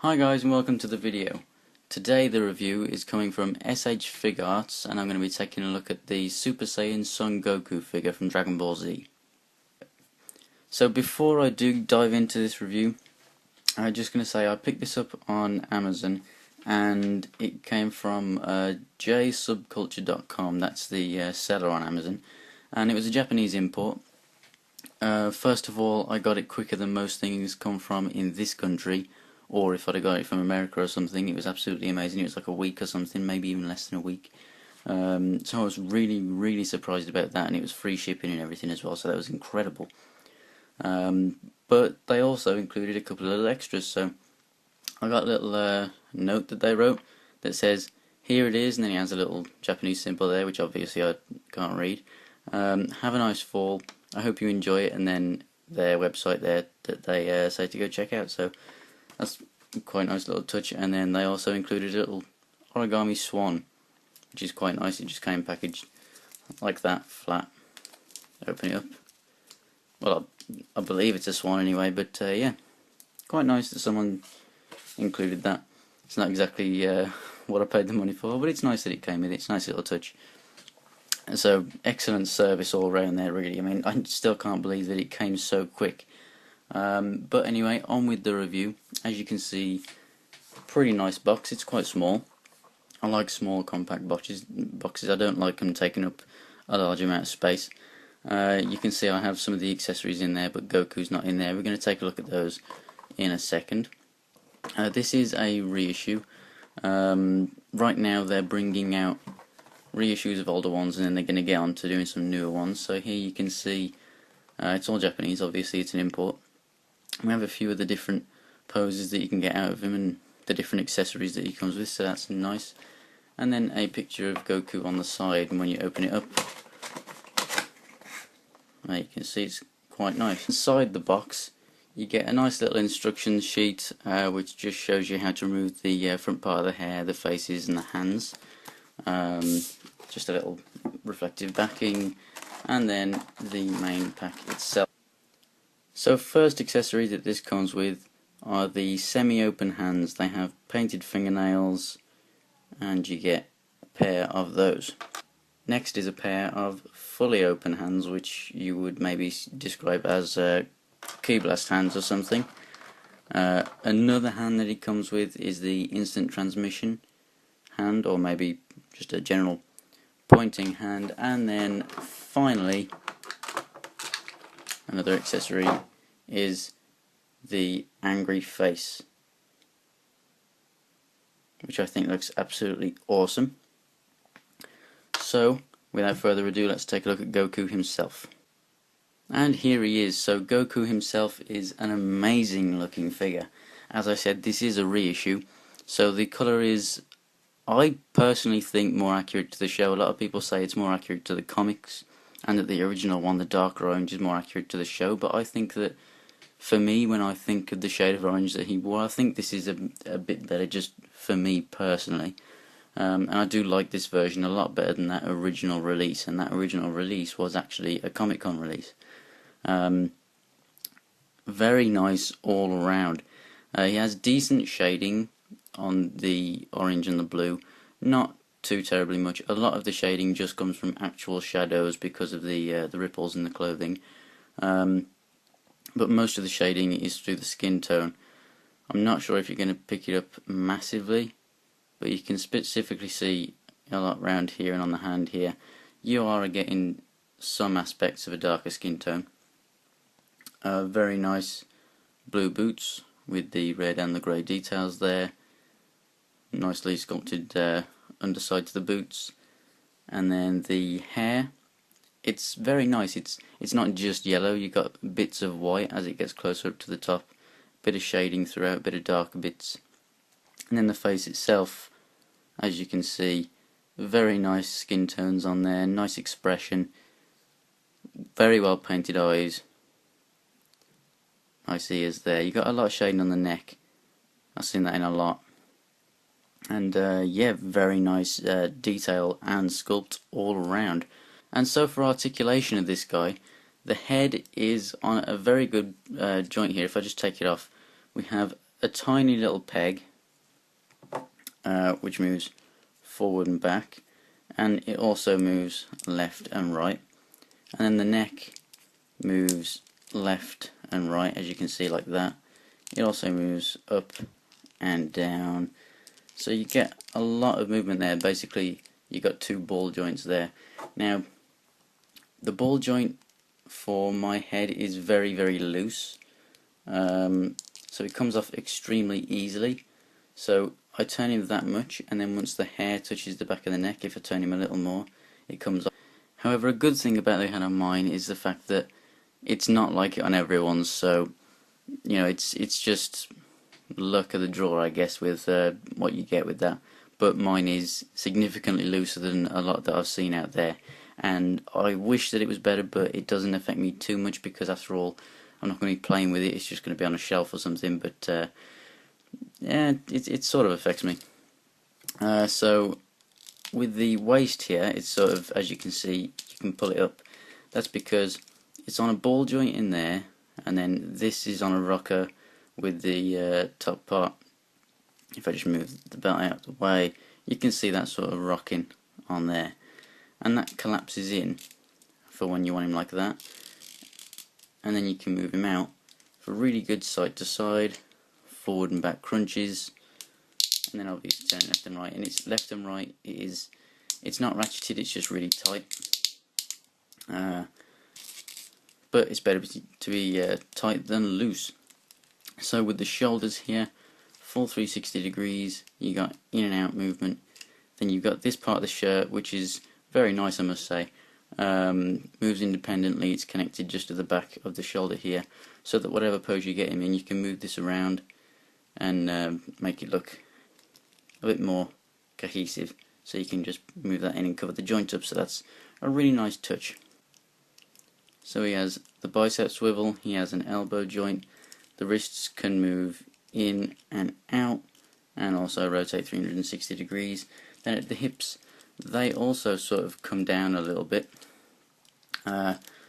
Hi guys and welcome to the video. Today the review is coming from S.H.Figuarts and I'm going to be taking a look at the Super Saiyan Son Goku figure from Dragon Ball Z. So before I do dive into this review, I'm just going to say I picked this up on Amazon and it came from jsubculture.com, that's the seller on Amazon, and it was a Japanese import. First of all, I got it quicker than most things come from in this country, or if I'd have got it from America or something. It was absolutely amazing. It was like a week or something, maybe even less than a week. So I was really surprised about that, and it was free shipping and everything as well, so that was incredible. But they also included a couple of little extras, so I got a little note that they wrote that says, "Here it is," and then it has a little Japanese symbol there, which obviously I can't read. Have a nice fall. I hope you enjoy it, and then their website there that they say to go check out. So that's quite a nice little touch. And then they also included a little origami swan, which is quite nice. It just came packaged like that, flat. Open it up. Well, I believe it's a swan anyway, but yeah, quite nice that someone included that. It's not exactly what I paid the money for, but it's nice that it came with it. It's a nice little touch. So excellent service all around there, really. I mean, I still can't believe that it came so quick. But anyway, on with the review. As you can see, pretty nice box. It's quite small. I like small, compact boxes. I don't like them taking up a large amount of space. You can see I have some of the accessories in there, but Goku's not in there. We're going to take a look at those in a second. This is a reissue. Right now they're bringing out reissues of older ones, and then they're going to get on to doing some newer ones. So here you can see it's all Japanese, obviously it's an import. We have a few of the different poses that you can get out of him and the different accessories that he comes with, so that's nice. And then a picture of Goku on the side, and when you open it up, you can see it's quite nice. Inside the box you get a nice little instructions sheet which just shows you how to remove the front part of the hair, the faces and the hands. Just a little reflective backing, and then the main pack itself. So first accessory that this comes with are the semi-open hands. They have painted fingernails and you get a pair of those. Next is a pair of fully open hands, which you would maybe describe as key blast hands or something. Another hand that it comes with is the instant transmission hand, or maybe just a general pointing hand. And then finally, another accessory is the angry face, which I think looks absolutely awesome. So without further ado, let's take a look at Goku himself. And here he is. So Goku himself is an amazing looking figure. As I said, this is a reissue, so the colour is, I personally think, more accurate to the show. A lot of people say it's more accurate to the comics, and that the original one, the darker orange, is more accurate to the show. But I think that, for me, when I think of the shade of orange that he wore, I think this is a bit better, just for me personally. And I do like this version a lot better than that original release, and that original release was actually a Comic-Con release. Very nice all around. He has decent shading on the orange and the blue, not too terribly much. A lot of the shading just comes from actual shadows because of the ripples in the clothing, but most of the shading is through the skin tone. I'm not sure if you're going to pick it up massively, but you can specifically see a lot around here and on the hand here. You are getting some aspects of a darker skin tone. Very nice blue boots with the red and the grey details there. Nicely sculpted underside to the boots. And then the hair, it's very nice. It's not just yellow, you got bits of white as it gets closer up to the top, bit of shading throughout, bit of darker bits. And then the face itself, as you can see, very nice skin tones on there, nice expression, very well painted eyes. Nice ears there. You got a lot of shading on the neck. I've seen that in a lot. And yeah, very nice detail and sculpt all around. And so for articulation of this guy, the head is on a very good joint here. If I just take it off, we have a tiny little peg which moves forward and back, and it also moves left and right, and then the neck moves left and right, as you can see, like that. It also moves up and down, so you get a lot of movement there. Basically you got two ball joints there. Now the ball joint for my head is very, very loose, so it comes off extremely easily. So I turn him that much, and then once the hair touches the back of the neck, if I turn him a little more, it comes off. However, a good thing about the head on mine is the fact that it's not like it on everyone's, so you know, it's just luck of the draw, I guess, with what you get with that. But mine is significantly looser than a lot that I've seen out there, and I wish that it was better, but it doesn't affect me too much because, after all, I'm not going to be playing with it. It's just going to be on a shelf or something. But yeah, it sort of affects me. So with the waist here, it's sort of, as you can see, you can pull it up. That's because it's on a ball joint in there, and then this is on a rocker with the top part. If I just move the belt out of the way, you can see that sort of rocking on there, and that collapses in for when you want him like that, and then you can move him out for really good side to side, forward and back crunches, and then obviously turn left and right. And it's left and right, it's not ratcheted, it's just really tight, but it's better to be tight than loose. So with the shoulders here, full 360 degrees, you got in and out movement. Then you've got this part of the shirt, which is very nice, I must say. Moves independently. It's connected just to the back of the shoulder here, so that whatever pose you get him in, you can move this around and make it look a bit more cohesive. So you can just move that in and cover the joint up, so that's a really nice touch. So he has the bicep swivel, he has an elbow joint, the wrists can move in and out, and also rotate 360 degrees. Then at the hips, they also sort of come down a little bit.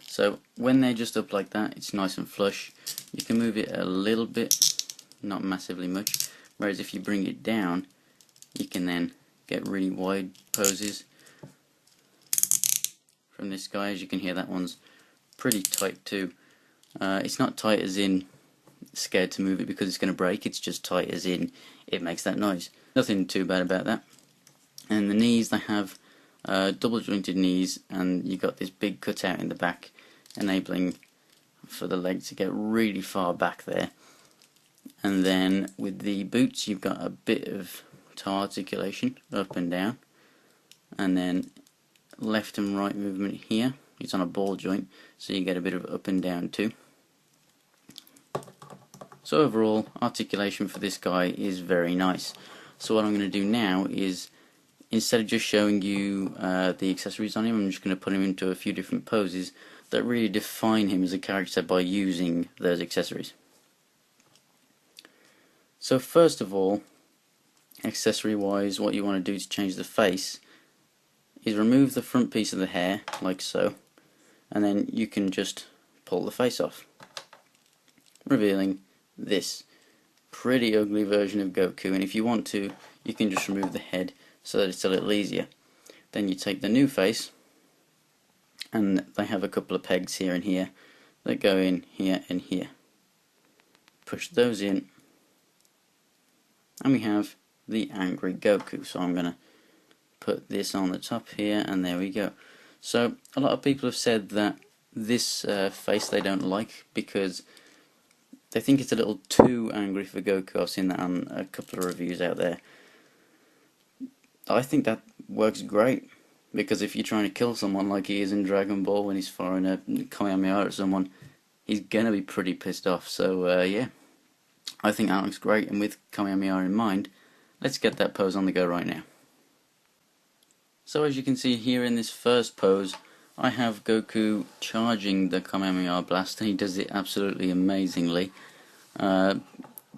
So when they're just up like that, it's nice and flush. You can move it a little bit, not massively much, whereas if you bring it down, you can then get really wide poses from this guy. As you can hear, that one's pretty tight too. It's not tight as in scared to move it because it's going to break, it's just tight as in it makes that noise. Nothing too bad about that. And the knees, they have double jointed knees, and you got this big cutout in the back, enabling for the leg to get really far back there. And then with the boots, you've got a bit of toe articulation up and down, and then left and right movement here. It's on a ball joint, so you get a bit of up and down too. So overall, articulation for this guy is very nice. So what I'm going to do now is, instead of just showing you the accessories on him, I'm just going to put him into a few different poses that really define him as a character by using those accessories. So first of all, accessory wise, what you want to do to change the face is remove the front piece of the hair, like so, and then you can just pull the face off, revealing this pretty ugly version of Goku. And if you want to, you can just remove the head so that it's a little easier. Then you take the new face, and they have a couple of pegs here and here that go in here and here. Push those in, and we have the angry Goku. So I'm going to put this on the top here, and there we go. So a lot of people have said that this face they don't like because they think it's a little too angry for Goku. I've seen that on a couple of reviews out there. I think that works great, because if you're trying to kill someone like he is in Dragon Ball when he's firing a Kamehameha at someone, he's gonna be pretty pissed off. So yeah, I think that looks great, and with Kamehameha in mind, let's get that pose on the go right now. So as you can see here in this first pose, I have Goku charging the Kamehameha blast, and he does it absolutely amazingly.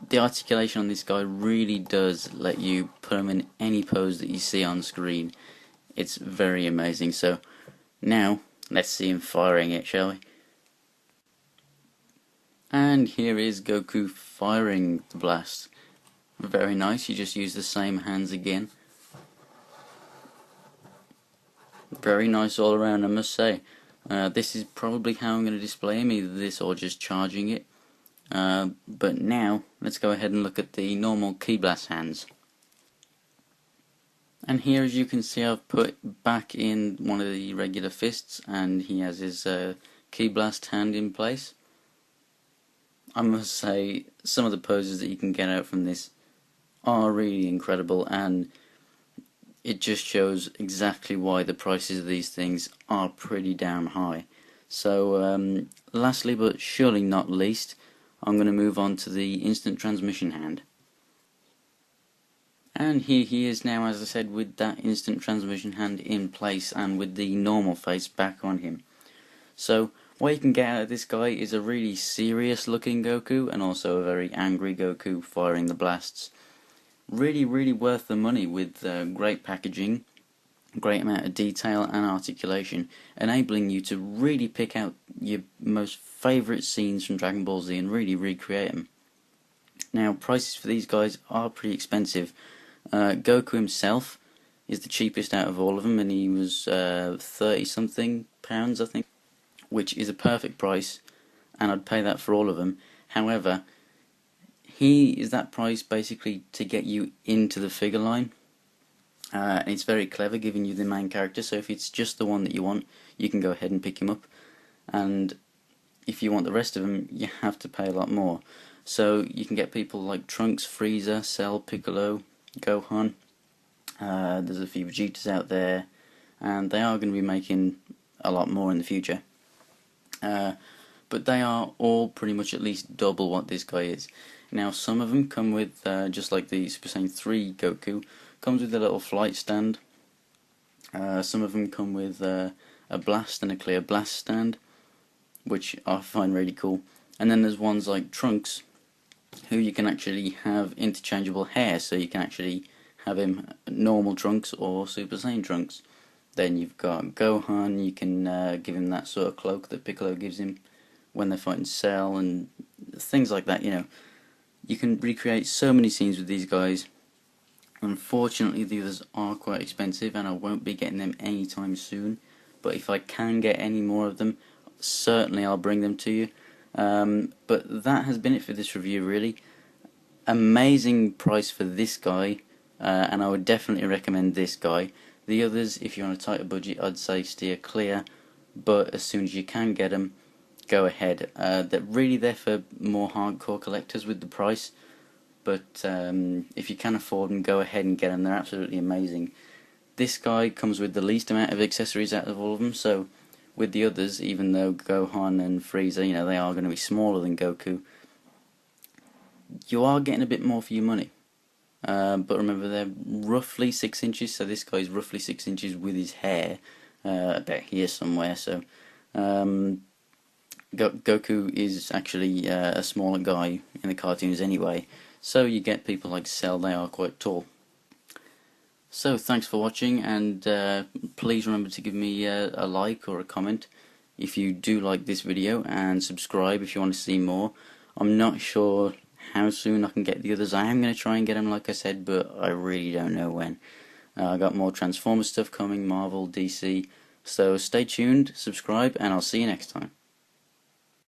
The articulation on this guy really does let you put him in any pose that you see on screen. It's very amazing. So now let's see him firing it, shall we? And here is Goku firing the blast. Very nice, you just use the same hands again. Very nice all around, I must say. This is probably how I'm going to display him, either this or just charging it. But now, let's go ahead and look at the normal Ki Blast hands. And here, as you can see, I've put back in one of the regular fists, and he has his Ki Blast hand in place. I must say, some of the poses that you can get out from this are really incredible, and it just shows exactly why the prices of these things are pretty damn high. So, lastly but surely not least, I'm going to move on to the instant transmission hand. And here he is now, as I said, with that instant transmission hand in place and with the normal face back on him. So, what you can get out of this guy is a really serious looking Goku and also a very angry Goku firing the blasts. Really, really worth the money with great packaging, great amount of detail and articulation, enabling you to really pick out your most favourite scenes from Dragon Ball Z and really recreate them. Now, prices for these guys are pretty expensive. Goku himself is the cheapest out of all of them, and he was 30 something pounds, I think, which is a perfect price, and I'd pay that for all of them. However, he is that price basically to get you into the figure line, and it's very clever, giving you the main character. So if it's just the one that you want, you can go ahead and pick him up, and if you want the rest of them, you have to pay a lot more. So you can get people like Trunks, Frieza, Cell, Piccolo, Gohan. There's a few Vegetas out there, and they are going to be making a lot more in the future. But they are all pretty much at least double what this guy is. Now, some of them come with, just like the Super Saiyan 3 Goku, comes with a little flight stand. Some of them come with a blast and a clear blast stand, which I find really cool. And then there's ones like Trunks, who you can actually have interchangeable hair, so you can actually have him normal Trunks or Super Saiyan Trunks. Then you've got Gohan, you can give him that sort of cloak that Piccolo gives him when they're fighting Cell and things like that, you know. You can recreate so many scenes with these guys. Unfortunately, the others are quite expensive, and I won't be getting them anytime soon. But if I can get any more of them, certainly I'll bring them to you. But that has been it for this review, really. Amazing price for this guy, and I would definitely recommend this guy. The others, if you're on a tighter budget, I'd say steer clear, but as soon as you can get them, go ahead. They're really there for more hardcore collectors with the price, but if you can afford them, go ahead and get them. They're absolutely amazing. This guy comes with the least amount of accessories out of all of them, so with the others, even though Gohan and Frieza, you know, they are going to be smaller than Goku, you are getting a bit more for your money. But remember, they're roughly 6 inches, so this guy's roughly 6 inches with his hair about here somewhere. So Goku is actually a smaller guy in the cartoons anyway, so you get people like Cell, they are quite tall. So thanks for watching, and please remember to give me a like or a comment if you do like this video, and subscribe if you want to see more. I'm not sure how soon I can get the others. I am going to try and get them, like I said, but I really don't know when. I got more Transformers stuff coming, Marvel, DC, so stay tuned, subscribe, and I'll see you next time.